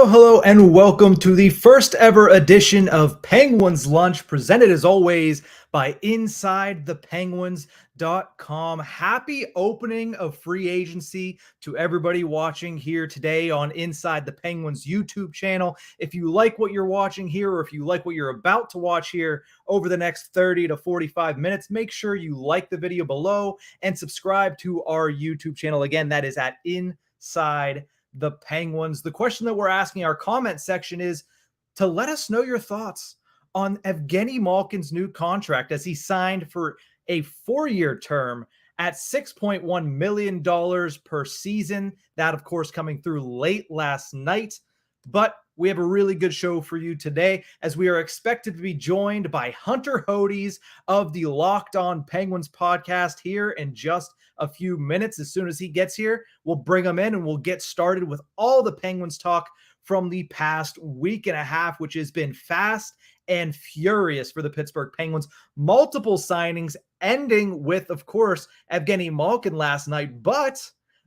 Hello, and welcome to the first ever edition of Penguins Lunch, presented as always by InsideThePenguins.com. Happy opening of free agency to everybody watching here today on Inside the Penguins YouTube channel. If you like what you're watching here, or if you like what you're about to watch here over the next 30 to 45 minutes, make sure you like the video below and subscribe to our YouTube channel. Again, that is at Inside the Penguins. The question that we're asking our comment section is to let us know your thoughts on Evgeny Malkin's new contract as he signed for a 4-year term at $6.1 million per season. That, of course, coming through late last night. But we have a really good show for you today, as we are expected to be joined by Hunter Hodies of the Locked On Penguins podcast here in just a few minutes. As soon as he gets here, we'll bring him in and we'll get started with all the Penguins talk from the past week and a half, which has been fast and furious for the Pittsburgh Penguins. Multiple signings, ending with, of course, Evgeny Malkin last night, but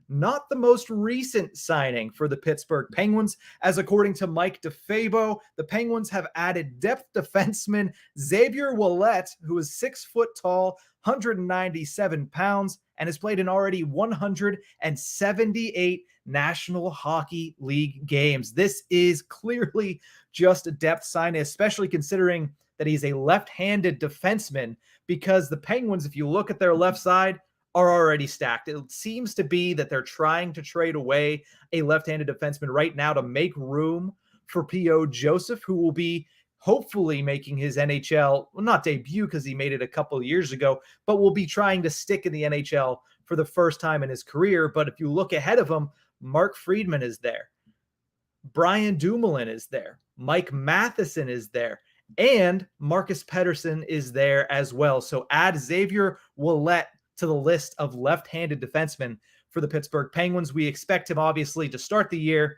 not the most recent signing for the Pittsburgh Penguins, as according to Mike DeFabo, the Penguins have added depth defenseman Xavier Ouellet, who is 6 foot tall, 197 pounds, and has played in already 178 National Hockey League games. This is clearly just a depth sign, especially considering that he's a left-handed defenseman, because the Penguins, if you look at their left side, are already stacked. It seems to be that they're trying to trade away a left-handed defenseman right now to make room for P.O. Joseph, who will be hopefully making his NHL, well, not debut because he made it a couple of years ago, but will be trying to stick in the NHL for the first time in his career. But if you look ahead of him, Mark Friedman is there. Brian Dumoulin is there. Mike Matheson is there. And Marcus Pettersson is there as well. So add Xavier Ouellet to the list of left-handed defensemen for the Pittsburgh Penguins. We expect him, obviously, to start the year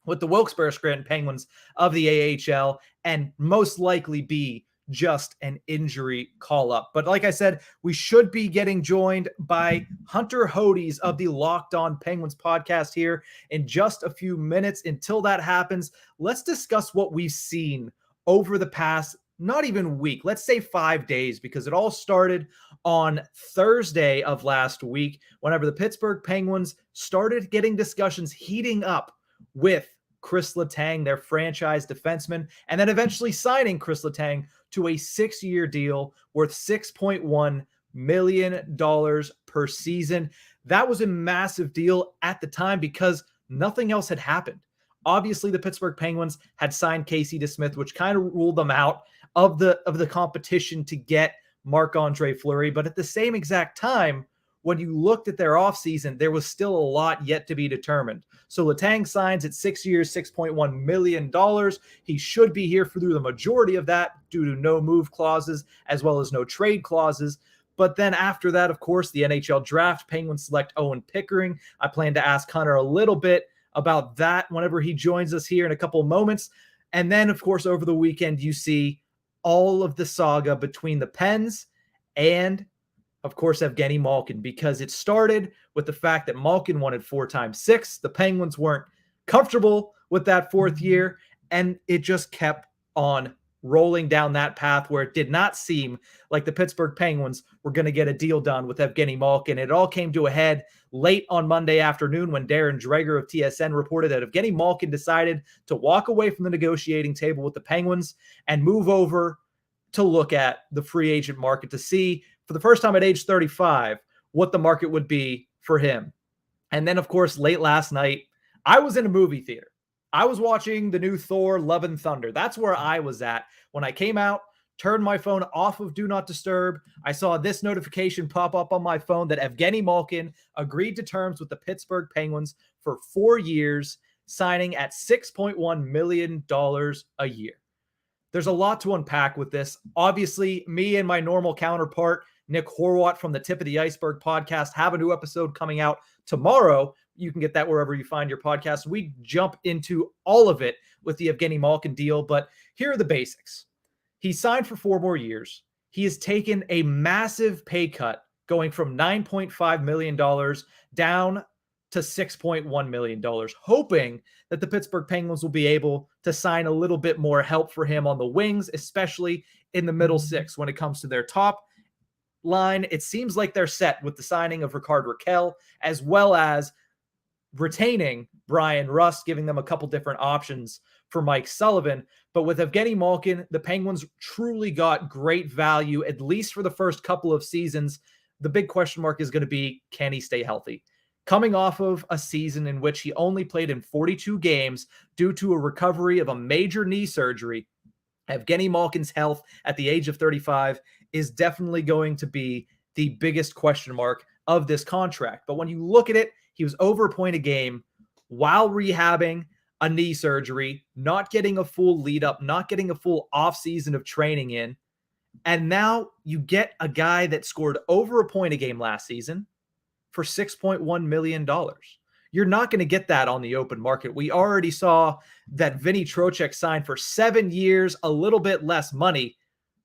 with the Wilkes-Barre Scranton Penguins of the AHL and most likely be just an injury call-up. But like I said, we should be getting joined by Hunter Hodies of the Locked On Penguins podcast here in just a few minutes. Until that happens, let's discuss what we've seen over the past, not even week, let's say 5 days, because it all started on Thursday of last week, whenever the Pittsburgh Penguins started getting discussions heating up with Chris Letang, their franchise defenseman, and then eventually signing Chris Letang to a 6-year deal worth $6.1 million per season. That was a massive deal at the time because nothing else had happened. Obviously, the Pittsburgh Penguins had signed Casey DeSmith, which kind of ruled them out of the competition to get Marc-Andre Fleury. But at the same exact time, when you looked at their offseason, there was still a lot yet to be determined. So Letang signs at 6 years, $6.1 million. He should be here through the majority of that due to no move clauses as well as no trade clauses. But then after that, of course, the NHL draft, Penguins select Owen Pickering. I plan to ask Hunter a little bit about that whenever he joins us here in a couple of moments. And then, of course, over the weekend, you see all of the saga between the Pens and, of course, Evgeny Malkin, because it started with the fact that Malkin wanted 4 times 6. The Penguins weren't comfortable with that 4th year, and it just kept on rolling down that path where it did not seem like the Pittsburgh Penguins were going to get a deal done with Evgeny Malkin. It all came to a head late on Monday afternoon when Darren Dreger of TSN reported that Evgeny Malkin decided to walk away from the negotiating table with the Penguins and move over to look at the free agent market to see, for the first time at age 35, what the market would be for him. And then, of course, late last night, I was in a movie theater. I was watching the new Thor: Love and Thunder. That's where I was at when I came out, turned my phone off of Do Not Disturb. I saw this notification pop up on my phone that Evgeny Malkin agreed to terms with the Pittsburgh Penguins for 4 years, signing at $6.1 million a year. There's a lot to unpack with this. Obviously, me and my normal counterpart, Nick Horwat from the Tip of the Ice-Burgh podcast, have a new episode coming out tomorrow. You can get that wherever you find your podcast. We jump into all of it with the Evgeny Malkin deal, but here are the basics. He signed for 4 more years. He has taken a massive pay cut, going from $9.5 million down to $6.1 million, hoping that the Pittsburgh Penguins will be able to sign a little bit more help for him on the wings, especially in the middle six. When it comes to their top line, it seems like they're set with the signing of Rickard Rakell, as well as retaining Brian Rust, giving them a couple different options for Mike Sullivan. But with Evgeny Malkin, the Penguins truly got great value, at least for the first couple of seasons. The big question mark is going to be, can he stay healthy? Coming off of a season in which he only played in 42 games due to a recovery of a major knee surgery, Evgeny Malkin's health at the age of 35 is definitely going to be the biggest question mark of this contract. But when you look at it, he was over a point a game while rehabbing a knee surgery, not getting a full lead up, not getting a full offseason of training in. And now you get a guy that scored over a point a game last season for $6.1 million. You're not going to get that on the open market. We already saw that Vinny Trocheck signed for 7 years, a little bit less money,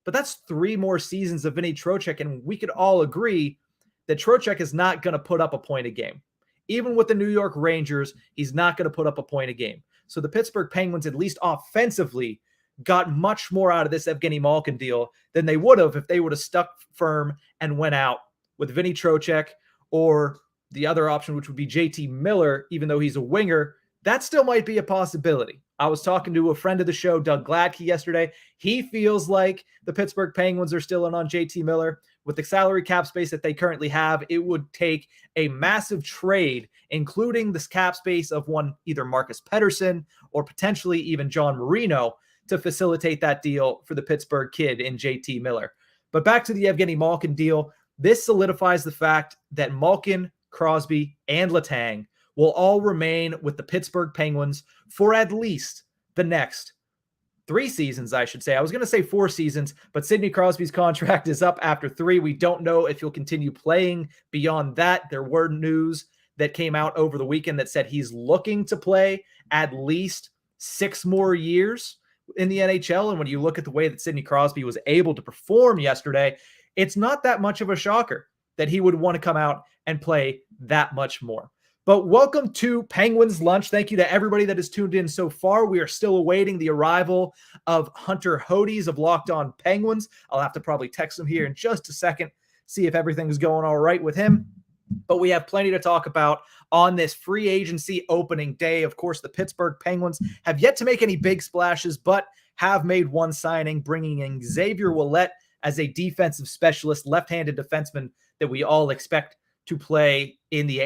but that's 3 more seasons of Vinny Trocheck, and we could all agree that Trocheck is not going to put up a point a game. Even with the New York Rangers, he's not going to put up a point a game. So the Pittsburgh Penguins, at least offensively, got much more out of this Evgeny Malkin deal than they would have if they would have stuck firm and went out with Vinny Trocheck, or the other option, which would be JT Miller, even though he's a winger. That still might be a possibility. I was talking to a friend of the show, Doug Gladkey, yesterday. He feels like the Pittsburgh Penguins are still in on JT Miller. With the salary cap space that they currently have, it would take a massive trade, including this cap space of one, either Marcus Pettersson or potentially even John Marino, to facilitate that deal for the Pittsburgh kid in JT Miller. But back to the Evgeny Malkin deal, this solidifies the fact that Malkin, Crosby, and Letang will all remain with the Pittsburgh Penguins for at least the next 3 seasons, I should say. I was going to say 4 seasons, but Sidney Crosby's contract is up after 3. We don't know if he'll continue playing beyond that. There were news that came out over the weekend that said he's looking to play at least 6 more years in the NHL. And when you look at the way that Sidney Crosby was able to perform yesterday, it's not that much of a shocker that he would want to come out and play that much more. But welcome to Penguins Lunch. Thank you to everybody that has tuned in so far. We are still awaiting the arrival of Hunter Hodies of Locked On Penguins. I'll have to probably text him here in just a second, see if everything's going all right with him. But we have plenty to talk about on this free agency opening day. Of course, the Pittsburgh Penguins have yet to make any big splashes, but have made one signing, bringing in Xavier Ouellet as a defensive specialist, left-handed defenseman that we all expect to play in the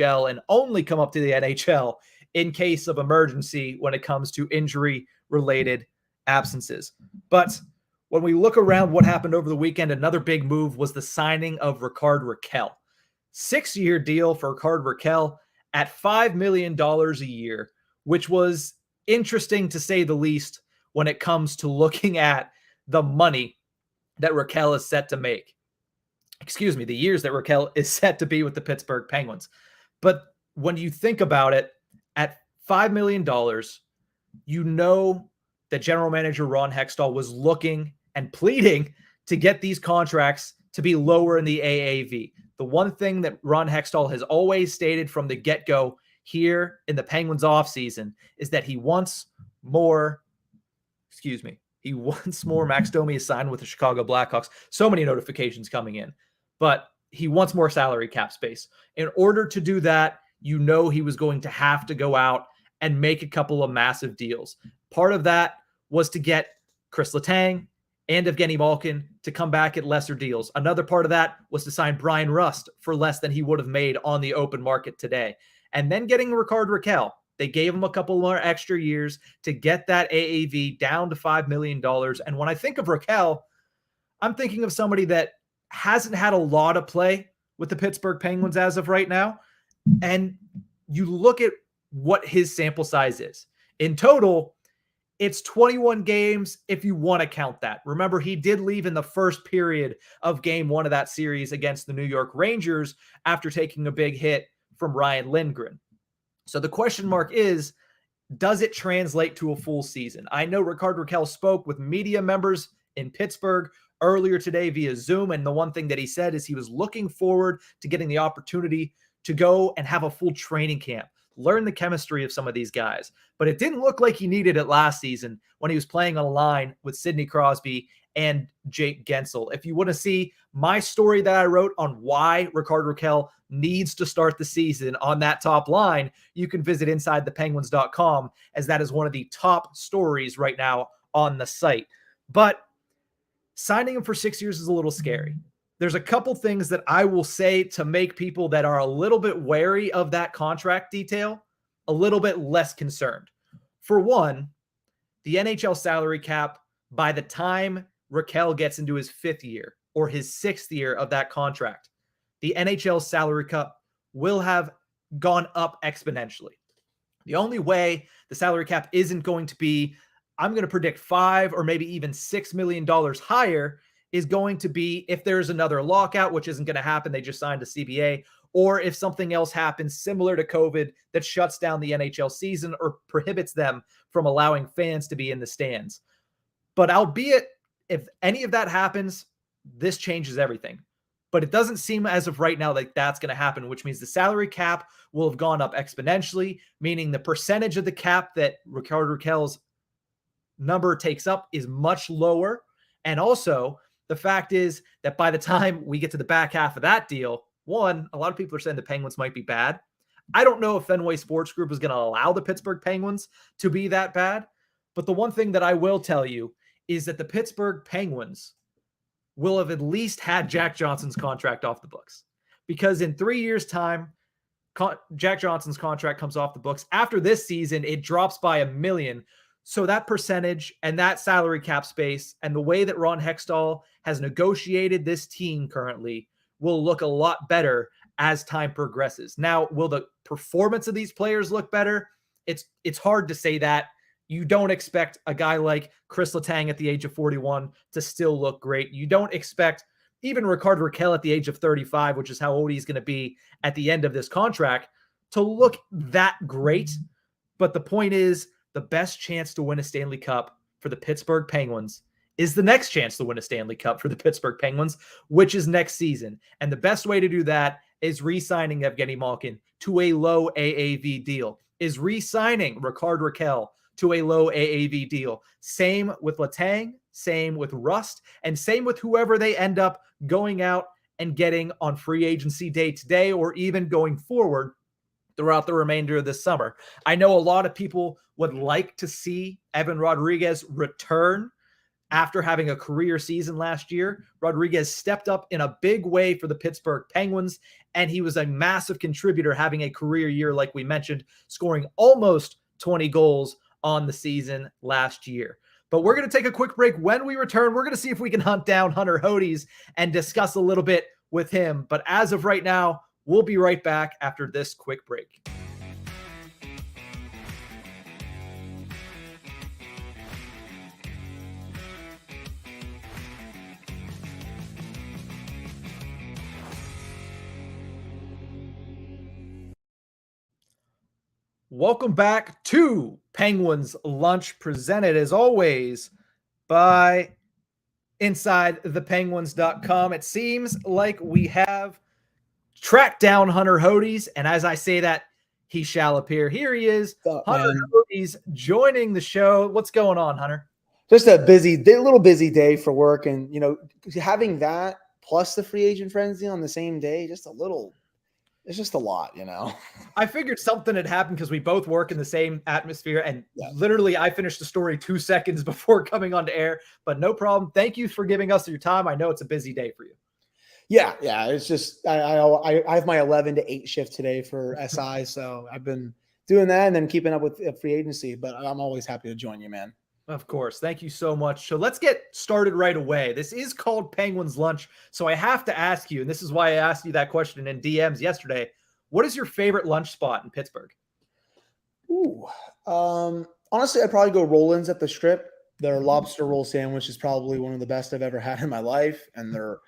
AHL and only come up to the NHL in case of emergency when it comes to injury-related absences. But when we look around what happened over the weekend, another big move was the signing of Rickard Rakell. 6-year deal for Rickard Rakell at $5 million a year, which was interesting to say the least when it comes to looking at the money that Rakell is set to make. The years that Rakell is set to be with the Pittsburgh Penguins. But when you think about it, at $5 million, you know that general manager Ron Hextall was looking and pleading to get these contracts to be lower in the AAV. The one thing that Ron Hextall has always stated from the get-go here in the Penguins offseason is that he wants more, Max Domi is signed with the Chicago Blackhawks. So many notifications coming in. But he wants more salary cap space. In order to do that, you know he was going to have to go out and make a couple of massive deals. Part of that was to get Chris Letang and Evgeny Malkin to come back at lesser deals. Another part of that was to sign Brian Rust for less than he would have made on the open market today. And then getting Rickard Rakell. They gave him a couple more extra years to get that AAV down to $5 million. And when I think of Rakell, I'm thinking of somebody that hasn't had a lot of play with the Pittsburgh Penguins as of right now. And you look at what his sample size is. In total, it's 21 games if you want to count that. Remember, he did leave in the first period of game 1 of that series against the New York Rangers after taking a big hit from Ryan Lindgren. So the question mark is, does it translate to a full season? I know Rickard Rakell spoke with media members in Pittsburgh earlier today via Zoom, and the one thing that he said is he was looking forward to getting the opportunity to go and have a full training camp, learn the chemistry of some of these guys. But it didn't look like he needed it last season when he was playing on a line with Sidney Crosby and Jake Gensel. If you want to see my story that I wrote on why Rickard Rakell needs to start the season on that top line, you can visit InsideThePenguins.com, as that is one of the top stories right now on the site. But signing him for 6 years is a little scary. There's a couple things that I will say to make people that are a little bit wary of that contract detail a little bit less concerned. For one, the NHL salary cap, by the time Rakell gets into his 5th year or his 6th year of that contract, the NHL salary cap will have gone up exponentially. The only way the salary cap isn't going to be, I'm going to predict $5 or maybe even $6 million higher, is going to be if there's another lockout, which isn't going to happen. They just signed a CBA, or if something else happens similar to COVID that shuts down the NHL season or prohibits them from allowing fans to be in the stands. But albeit if any of that happens, this changes everything. But it doesn't seem as of right now like that's going to happen, which means the salary cap will have gone up exponentially, meaning the percentage of the cap that Rickard Rakell's number takes up is much lower. And also, the fact is that by the time we get to the back half of that deal, one, a lot of people are saying the Penguins might be bad. I don't know if Fenway Sports Group is going to allow the Pittsburgh Penguins to be that bad. But the one thing that I will tell you is that the Pittsburgh Penguins will have at least had Jack Johnson's contract off the books. Because in 3 years' time, Jack Johnson's contract comes off the books. After this season, it drops by $1 million. So that percentage and that salary cap space and the way that Ron Hextall has negotiated this team currently will look a lot better as time progresses. Now, will the performance of these players look better? It's hard to say that. You don't expect a guy like Chris Letang at the age of 41 to still look great. You don't expect even Rickard Rakell at the age of 35, which is how old he's going to be at the end of this contract, to look that great. But the point is, the best chance to win a Stanley Cup for the Pittsburgh Penguins is the next chance to win a Stanley Cup for the Pittsburgh Penguins, which is next season. And the best way to do that is re-signing Evgeny Malkin to a low AAV deal, is re-signing Rickard Rakell to a low AAV deal. Same with Letang, same with Rust, and same with whoever they end up going out and getting on free agency day today, or even going forward throughout the remainder of this summer. I know a lot of people would like to see Evan Rodriguez return after having a career season last year. Rodriguez stepped up in a big way for the Pittsburgh Penguins, and he was a massive contributor, having a career year, like we mentioned, scoring almost 20 goals on the season last year. But we're going to take a quick break. When we return, we're going to see if we can hunt down Hunter Hodies and discuss a little bit with him. But as of right now, we'll be right back after this quick break. Welcome back to Penguins Lunch, presented as always by InsideThePenguins.com. It seems like we have tracked down Hunter Hodies, and as I say that, he shall appear. Here he is, Hunter Hodies, joining the show. What's going on, Hunter? Just a little busy day for work, and having that plus the free agent frenzy on the same day, it's just a lot, I figured something had happened because we both work in the same atmosphere, and literally I finished the story 2 seconds before coming on to air, but no problem. Thank you for giving us your time. I know it's a busy day for you. Yeah. It's just, I have my 11 to 8 shift today for SI. So I've been doing that and then keeping up with free agency, but I'm always happy to join you, man. Of course. Thank you so much. So let's get started right away. This is called Penguins Lunch. So I have to ask you, and this is why I asked you that question in DMs yesterday. What is your favorite lunch spot in Pittsburgh? Honestly, I'd probably go Roland's at the Strip. Their lobster roll sandwich is probably one of the best I've ever had in my life. And their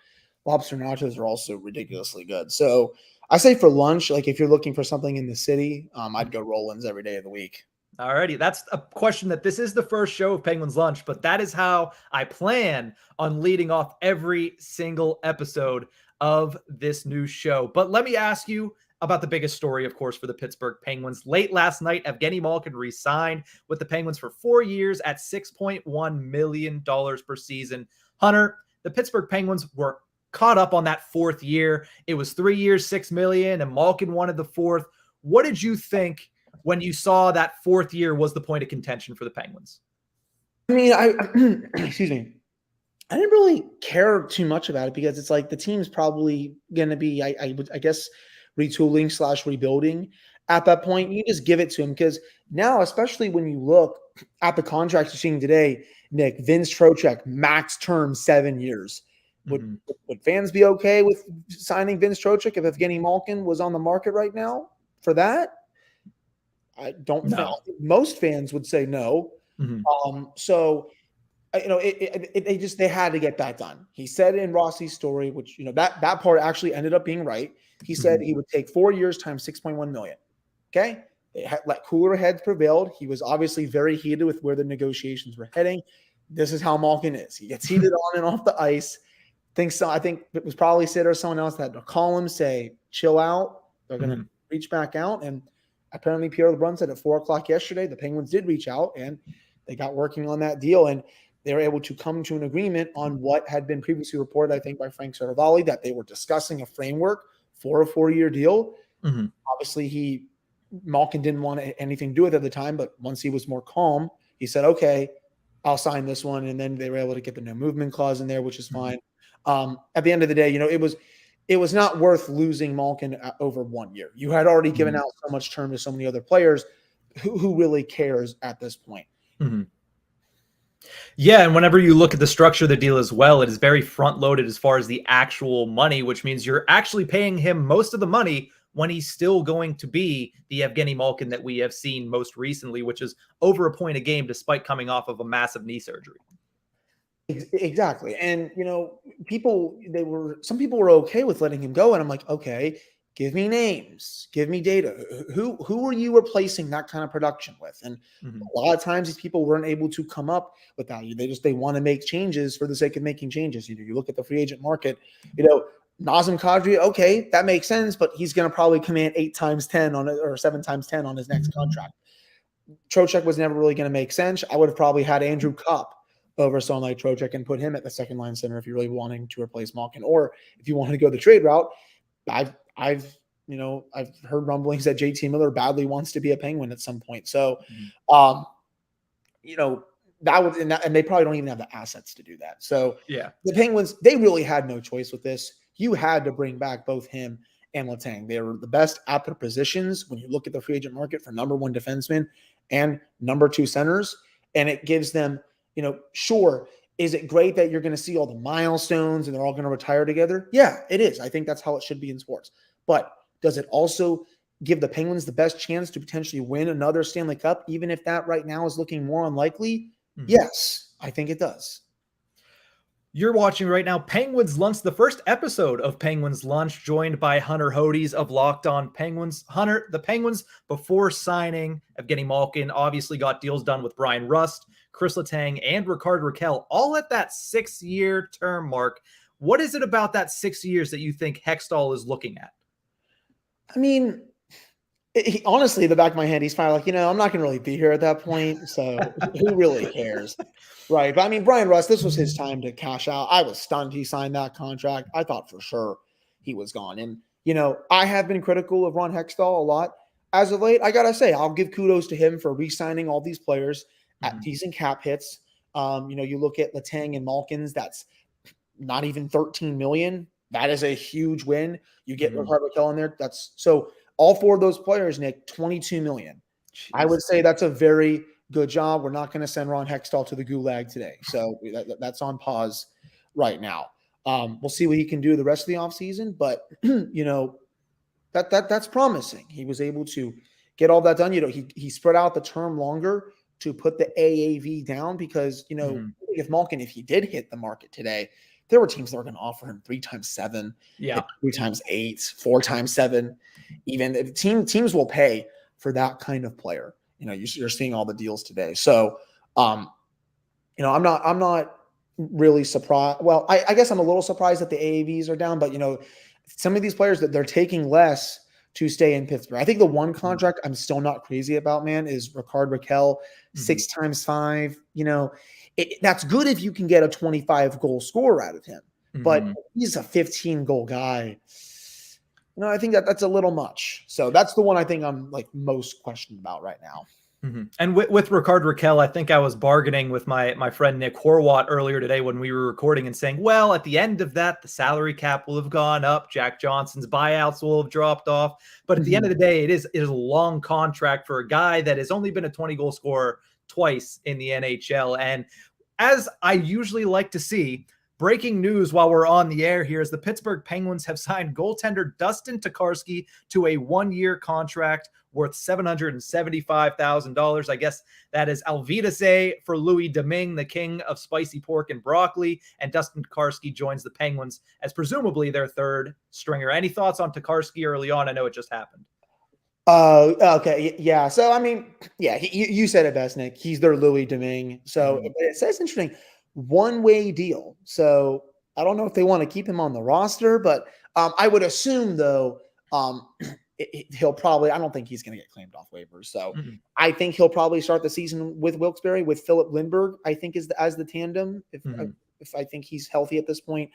lobster nachos are also ridiculously good. So I say for lunch, like if you're looking for something in the city, I'd go Roland's every day of the week. Alrighty, that's a question that this is the first show of Penguins Lunch, but that is how I plan on leading off every single episode of this new show. But let me ask you, about the biggest story, of course, for the Pittsburgh Penguins. Late last night, Evgeny Malkin re-signed with the Penguins for 4 years at $6.1 million per season. Hunter, the Pittsburgh Penguins were caught up on that fourth year. It was 3 years, $6 million, and Malkin wanted the fourth. What did you think when you saw that fourth year was the point of contention for the Penguins? I mean, excuse me. I didn't really care too much about it because it's like the team's probably going to be, I guess, retooling / rebuilding at that point. You just give it to him because now, especially when you look at the contracts you're seeing today, Nick, Vince Trocheck, max term 7 years. Would fans be okay with signing Vince Trocheck if Evgeny Malkin was on the market right now for that? I don't think most fans would say no. So they had to get that done. He said in Rossi's story, which that part actually ended up being right. He said he would take 4 years times $6.1 million. Okay, let cooler heads prevailed. He was obviously very heated with where the negotiations were heading. This is how Malkin is. He gets heated on and off the ice. I think it was probably Sid or someone else that had to call him, say, chill out. They're going to reach back out. And apparently Pierre LeBrun said at 4:00 yesterday, the Penguins did reach out and they got working on that deal. And they were able to come to an agreement on what had been previously reported, I think, by Frank Saravalli, that they were discussing a framework for a 4-year deal. Obviously, Malkin didn't want anything to do with it at the time, but once he was more calm, he said, okay, I'll sign this one. And then they were able to get the no movement clause in there, which is fine. At the end of the day, it was not worth losing Malkin over 1 year. You had already given out so much term to so many other players. Who really cares at this point? Yeah, and whenever you look at the structure of the deal as well, it is very front-loaded as far as the actual money, which means you're actually paying him most of the money when he's still going to be the Evgeny Malkin that we have seen most recently, which is over a point a game despite coming off of a massive knee surgery. Exactly. And, some people were okay with letting him go. And I'm like, okay, give me names, give me data. Who are you replacing that kind of production with? And a lot of times these people weren't able to come up with that. They want to make changes for the sake of making changes. You look at the free agent market, Nazem Kadri, okay, that makes sense, but he's going to probably command 8 times 10 on it or 7 times 10 on his next contract. Trocheck was never really going to make sense. I would have probably had Andrew Kopp over someone like Trocheck and put him at the second line center if you're really wanting to replace Malkin, or if you wanted to go the trade route. I've heard rumblings that JT Miller badly wants to be a Penguin at some point. So, that would, and they probably don't even have the assets to do that. So yeah, the Penguins, they really had no choice with this. You had to bring back both him and Letang. They were the best at their positions when you look at the free agent market for number 1 defensemen and number 2 centers. And it gives them, sure, is it great that you're going to see all the milestones and they're all going to retire together? Yeah, it is. I think that's how it should be in sports. But does it also give the Penguins the best chance to potentially win another Stanley Cup, even if that right now is looking more unlikely? Yes, I think it does. You're watching right now Penguins Lunch, the first episode of Penguins Lunch, joined by Hunter Hodies of Locked On Penguins. Hunter, the Penguins, before signing Evgeny Malkin, obviously got deals done with Brian Rust, Chris Letang, and Rickard Rakell, all at that 6-year term mark. What is it about that 6 years that you think Hextall is looking at? I mean, honestly, in the back of my head, he's probably like, I'm not going to really be here at that point, so who really cares? Right. But I mean, Brian Rust, this was his time to cash out. I was stunned he signed that contract. I thought for sure he was gone. And, I have been critical of Ron Hextall a lot. As of late, I got to say, I'll give kudos to him for re-signing all these players at decent cap hits. You look at Letang and Malkin's, that's not even $13 million. That is a huge win. You get Rickard Rakell in there. That's so all 4 of those players, Nick, $22 million. Jeez. I would say that's a very good job. We're not going to send Ron Hextall to the gulag today. So that's on pause right now. We'll see what he can do the rest of the offseason, but that's promising. He was able to get all that done. He spread out the term longer to put the AAV down because, if Malkin, if he did hit the market today, there were teams that were going to offer him 3 times 7, 3 times 8, 4 times 7. Even teams will pay for that kind of player. You're seeing all the deals today. So, I'm not really surprised. Well, I guess I'm a little surprised that the AAVs are down, but some of these players that they're taking less to stay in Pittsburgh. I think the one contract I'm still not crazy about, man, is Rickard Rakell, 6 times 5. That's good if you can get a 25 goal scorer out of him, but he's a 15 goal guy. I think that's a little much. So that's the one I think I'm like most questioned about right now. And with Rickard Rakell, I think I was bargaining with my friend Nick Horwat earlier today when we were recording and saying, well, at the end of that, the salary cap will have gone up. Jack Johnson's buyouts will have dropped off. But at the end of the day, it is a long contract for a guy that has only been a 20-goal scorer twice in the NHL. And as I usually like to see, breaking news while we're on the air here is the Pittsburgh Penguins have signed goaltender Dustin Tokarski to a 1-year contract worth $775,000. I guess that is Alvidase for Louis Domingue, the king of spicy pork and broccoli. And Dustin Tokarski joins the Penguins as presumably their third stringer. Any thoughts on Tokarski early on? I know it just happened. Okay. Yeah. So, I mean, yeah, you said it best, Nick. He's their Louis Domingue. So it says interesting. One-way deal. So I don't know if they want to keep him on the roster, but I would assume, though, he'll probably – I don't think he's going to get claimed off waivers. So I think he'll probably start the season with Wilkes-Barre, with Philip Lindbergh, I think, as the tandem, if I think he's healthy at this point.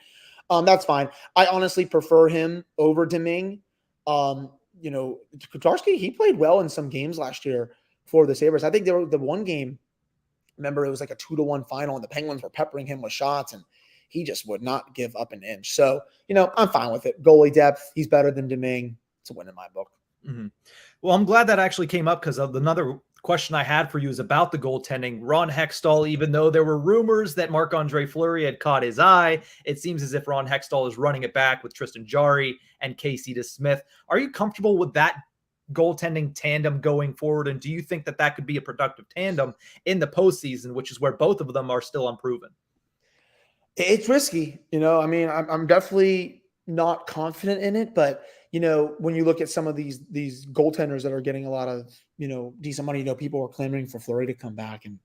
That's fine. I honestly prefer him over Domingue. Kotarski, he played well in some games last year for the Sabres. I think there were the one game – remember, it was like a 2-1 final, and the Penguins were peppering him with shots, and he just would not give up an inch. So, I'm fine with it. Goalie depth, he's better than Domingue. It's a win in my book. Well, I'm glad that actually came up because another question I had for you is about the goaltending. Ron Hextall, even though there were rumors that Marc-Andre Fleury had caught his eye, it seems as if Ron Hextall is running it back with Tristan Jarry and Casey DeSmith. Are you comfortable with that goaltending tandem going forward? And do you think that could be a productive tandem in the postseason, which is where both of them are still unproven? It's risky. I mean, I'm definitely not confident in it, but when you look at some of these goaltenders that are getting a lot of, decent money, people are clamoring for Fleury to come back, and,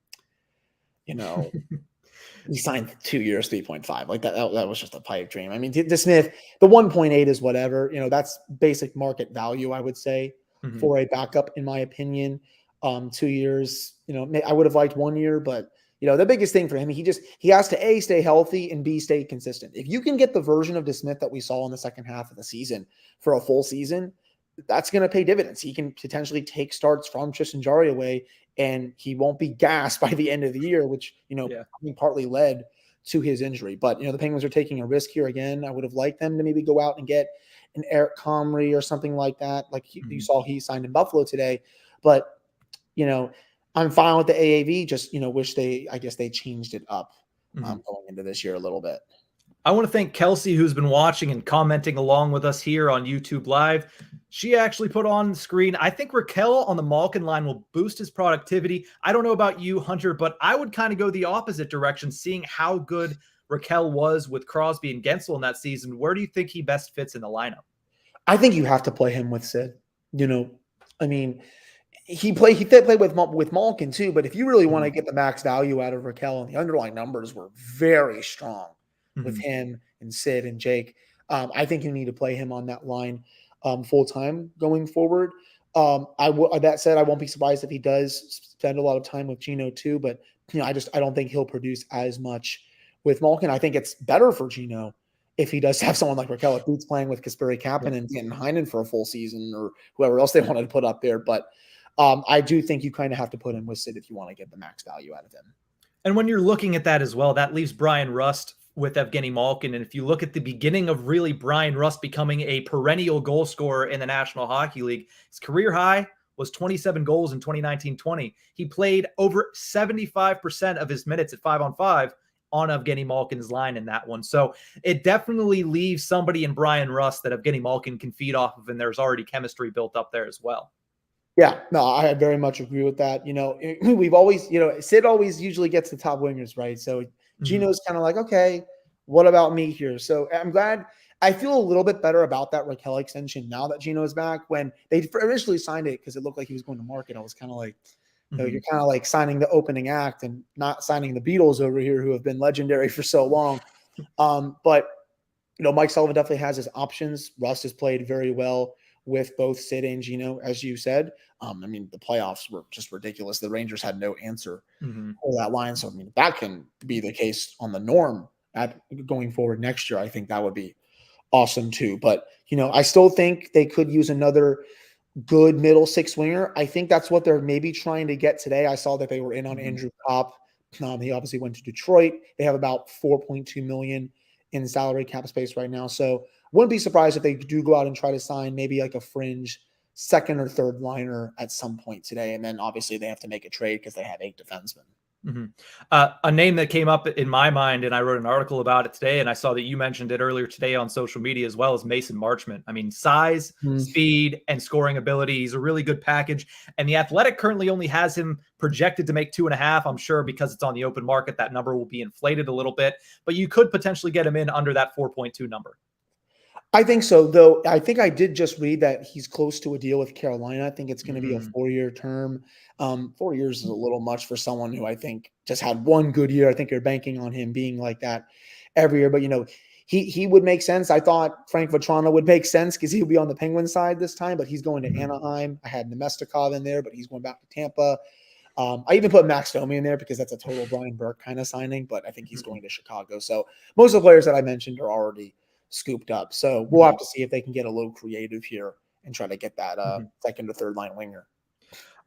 he signed 2 years, 3.5. Like that was just a pipe dream. I mean, DeSmith, the 1.8 is whatever, that's basic market value, I would say, for a backup, in my opinion. 2 years, I would have liked 1 year, but the biggest thing for him, he has to A, stay healthy, and B, stay consistent. If you can get the version of DeSmith that we saw in the second half of the season for a full season, that's going to pay dividends. He can potentially take starts from Tristan Jarry away, and he won't be gassed by the end of the year, which, I think partly led to his injury. But, the Penguins are taking a risk here again. I would have liked them to maybe go out and get an Eric Comrie or something like that. Like you saw he signed in Buffalo today. But, I'm fine with the AAV. Just, wish they changed it up going into this year a little bit. I want to thank Kelsey, who's been watching and commenting along with us here on YouTube Live. She actually put on the screen, I think Rakell on the Malkin line will boost his productivity. I don't know about you, Hunter, but I would kind of go the opposite direction, seeing how good Rakell was with Crosby and Gensel in that season. Where do you think he best fits in the lineup? I think you have to play him with Sid. I mean, he played with Malkin too, but if you really want to get the max value out of Rakell, and the underlying numbers were very strong with him and Sid and Jake, I think you need to play him on that line full time going forward. That said, I won't be surprised if he does spend a lot of time with Gino too, but I don't think he'll produce as much with Malkin. I think it's better for Gino if he does have someone like Rakell, if he's playing with Kasperi Kapanen and Dan Heinen for a full season, or whoever else they wanted to put up there. But I do think you kind of have to put him with Sid if you want to get the max value out of him. And when you're looking at that as well, that leaves Brian Rust with Evgeny Malkin. And if you look at the beginning of really Brian Rust becoming a perennial goal scorer in the National Hockey League, his career high was 27 goals in 2019-20. He played over 75% of his minutes at 5-on-5 on Evgeny Malkin's line in that one. So it definitely leaves somebody in Brian Rust that Evgeny Malkin can feed off of, and there's already chemistry built up there as well. Yeah, no, I very much agree with that. We've always, Sid always usually gets the top wingers, right? So Gino's kind of like, okay, what about me here? So I'm glad. I feel a little bit better about that Rakell extension now that Gino is back. When they initially signed it, because it looked like he was going to market, I was kind of like, you're kind of like signing the opening act and not signing the Beatles over here, who have been legendary for so long. But Mike Sullivan definitely has his options. Rust has played very well with both Sid and Gino, as you said. I mean, the playoffs were just ridiculous. The Rangers had no answer for that line. So, I mean, if that can be the case on the norm going forward next year, I think that would be awesome too. But, I still think they could use another good middle six winger. I think that's what they're maybe trying to get today. I saw that they were in on Andrew Kopp. He obviously went to Detroit. They have about $4.2 million in salary cap space right now. So wouldn't be surprised if they do go out and try to sign maybe like a fringe second or third liner at some point today. And then obviously they have to make a trade because they have 8 defensemen. A name that came up in my mind, and I wrote an article about it today, and I saw that you mentioned it earlier today on social media as well, as Mason Marchment. I mean, size, speed, and scoring ability. He's a really good package. And the Athletic currently only has him projected to make 2.5. I'm sure because it's on the open market, that number will be inflated a little bit, but you could potentially get him in under that 4.2 number. I think so, though. I think I did just read that he's close to a deal with Carolina. I think it's going to be a 4-year term. 4 years is a little much for someone who I think just had one good year. I think you're banking on him being like that every year. But, he would make sense. I thought Frank Vatrano would make sense because he would be on the Penguin side this time, but he's going to Anaheim. I had Nemestikov in there, but he's going back to Tampa. I even put Max Domi in there because that's a total Brian Burke kind of signing, but I think he's going to Chicago. So most of the players that I mentioned are already scooped up. So we'll have to see if they can get a little creative here and try to get that second or third line winger.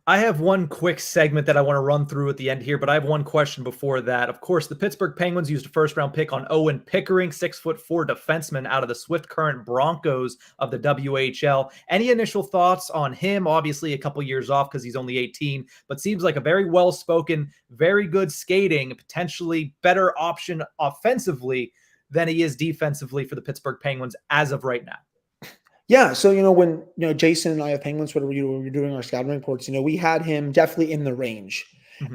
I have one quick segment that I want to run through at the end here, but I have one question before that. Of course, the Pittsburgh Penguins used a first-round pick on Owen Pickering, 6'4" defenseman out of the Swift Current Broncos of the WHL. Any initial thoughts on him? Obviously, a couple years off because he's only 18, but seems like a very well-spoken, very good skating, potentially better option offensively than he is defensively for the Pittsburgh Penguins as of right now. Yeah. So, when, Jason and I of Penguins, when we were doing our scouting reports, we had him definitely in the range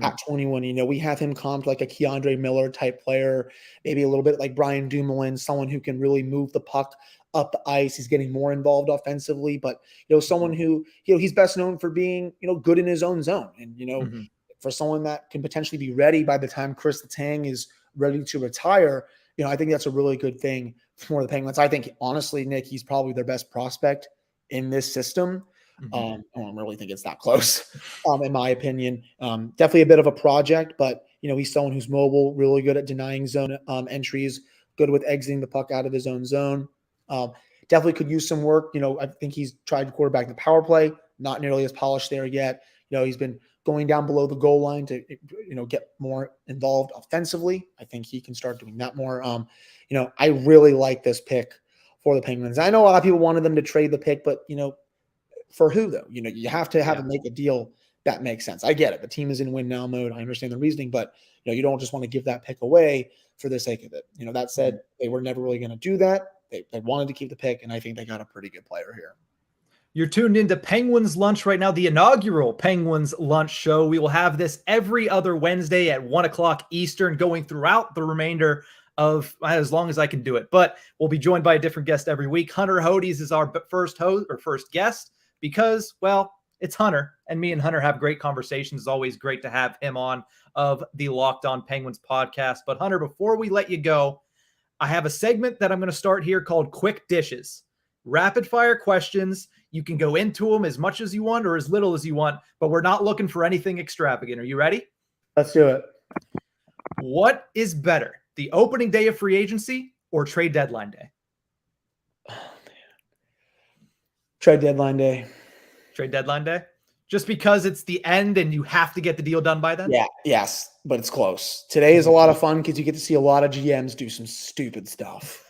at 21. We have him comped like a Keandre Miller type player, maybe a little bit like Brian Dumoulin, someone who can really move the puck up the ice. He's getting more involved offensively, but, someone who, he's best known for being, good in his own zone. And, for someone that can potentially be ready by the time Chris Letang is ready to retire, I think that's a really good thing for the Penguins. I think, honestly, Nick, he's probably their best prospect in this system. I don't really think it's that close, in my opinion. Definitely a bit of a project, but, he's someone who's mobile, really good at denying zone entries, good with exiting the puck out of his own zone. Definitely could use some work. I think he's tried to quarterback the power play, not nearly as polished there yet. He's been going down below the goal line to, get more involved offensively. I think he can start doing that more. I really like this pick for the Penguins. I know a lot of people wanted them to trade the pick, but, for who though? You have to have them make a deal that makes sense. I get it. The team is in win now mode. I understand the reasoning, but, you don't just want to give that pick away for the sake of it. That said, they were never really going to do that. They wanted to keep the pick, and I think they got a pretty good player here. You're tuned into Penguins Lunch right now, the inaugural Penguins Lunch show. We will have this every other Wednesday at 1 o'clock Eastern, going throughout the remainder of as long as I can do it. But we'll be joined by a different guest every week. Hunter Hodies is our first host or first guest because, well, it's Hunter, and me and Hunter have great conversations. It's always great to have him on of the Locked On Penguins podcast. But Hunter, before we let you go, I have a segment that I'm going to start here called Quick Dishes. Rapid fire questions. You can go into them as much as you want or as little as you want, but we're not looking for anything extravagant. Are you ready? Let's do it. What is better, the opening day of free agency or trade deadline day? Oh, man. Trade deadline day. Trade deadline day? Just because it's the end and you have to get the deal done by then? Yeah, yes, but it's close. Today is a lot of fun because you get to see a lot of GMs do some stupid stuff.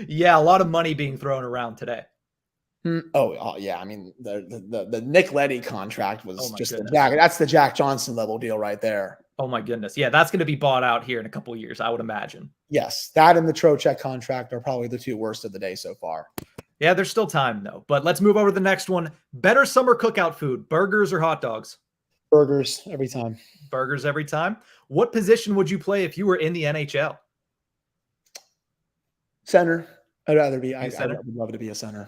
Yeah, a lot of money being thrown around today. Oh yeah. I mean, the Nick Leddy contract was just goodness. That's the Jack Johnson level deal right there. Oh my goodness. Yeah, that's going to be bought out here in a couple of years, I would imagine. Yes, that and the Trocheck contract are probably the two worst of the day so far. Yeah, there's still time though. But let's move over to the next one. Better summer cookout food, burgers or hot dogs? Burgers every time. Burgers every time. What position would you play if you were in the NHL? Center. I'd rather be. I would love to be a center.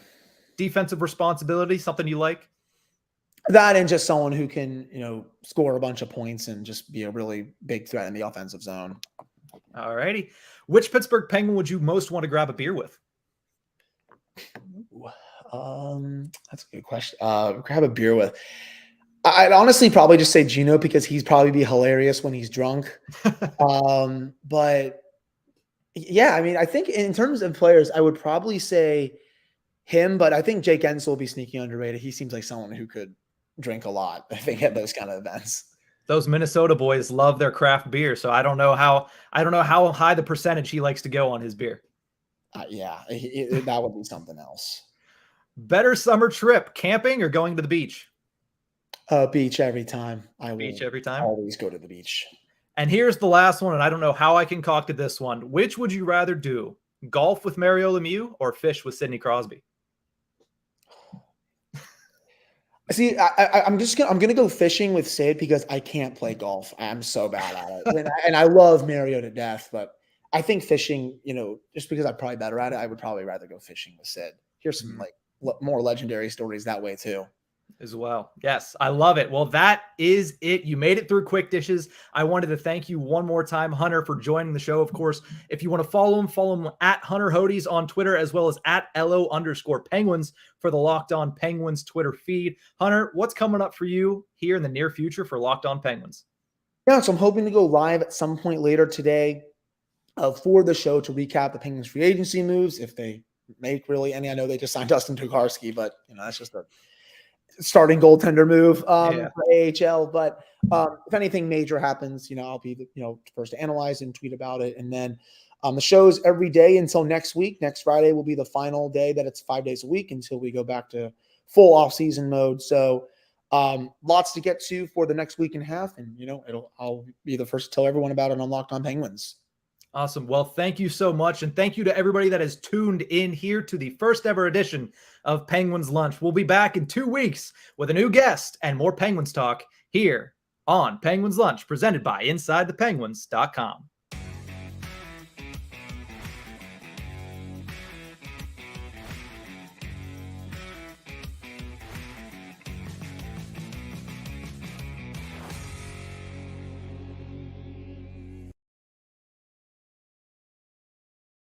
Defensive responsibility, something you like? That and just someone who can, score a bunch of points and just be a really big threat in the offensive zone. All righty. Which Pittsburgh Penguin would you most want to grab a beer with? That's a good question. Grab a beer with. I'd honestly probably just say Gino because he's probably be hilarious when he's drunk. But yeah, I mean, I think in terms of players, I would probably say him, but I think Jake Ensel will be sneaky underrated. He seems like someone who could drink a lot, I think, at those kind of events. Those Minnesota boys love their craft beer, so I don't know how high the percentage he likes to go on his beer. Yeah, that would be something else. Better summer trip, camping or going to the beach? Beach every time. Beach every time. Always go to the beach. And here's the last one, and I don't know how I concocted this one. Which would you rather do? Golf with Mario Lemieux or fish with Sidney Crosby? See, I'm gonna go fishing with Sid because I can't play golf. I'm so bad at it, and I love Mario to death. But I think fishing, just because I'm probably better at it, I would probably rather go fishing with Sid. Here's some more legendary stories that way too. As well. Yes, I love it. Well, that is it. You made it through Quick Dishes. I wanted to thank you one more time, Hunter, for joining the show. Of course, if you want to follow him at Hunter Hodies on Twitter, as well as at LO_Penguins for the Locked On Penguins Twitter feed. Hunter, what's coming up for you here in the near future for Locked On Penguins? Yeah, so I'm hoping to go live at some point later today for the show to recap the Penguins free agency moves, if they make really any. I know they just signed Dustin Tokarski, but that's just a starting goaltender move for AHL. But if anything major happens, I'll be the first to analyze and tweet about it. And then the show's every day until next week. Next Friday will be the final day that it's 5 days a week until we go back to full off-season mode. So lots to get to for the next week and a half. And, I'll be the first to tell everyone about it on Locked On Penguins. Awesome. Well, thank you so much. And thank you to everybody that has tuned in here to the first ever edition of Penguins Lunch. We'll be back in 2 weeks with a new guest and more Penguins talk here on Penguins Lunch, presented by InsideThePenguins.com.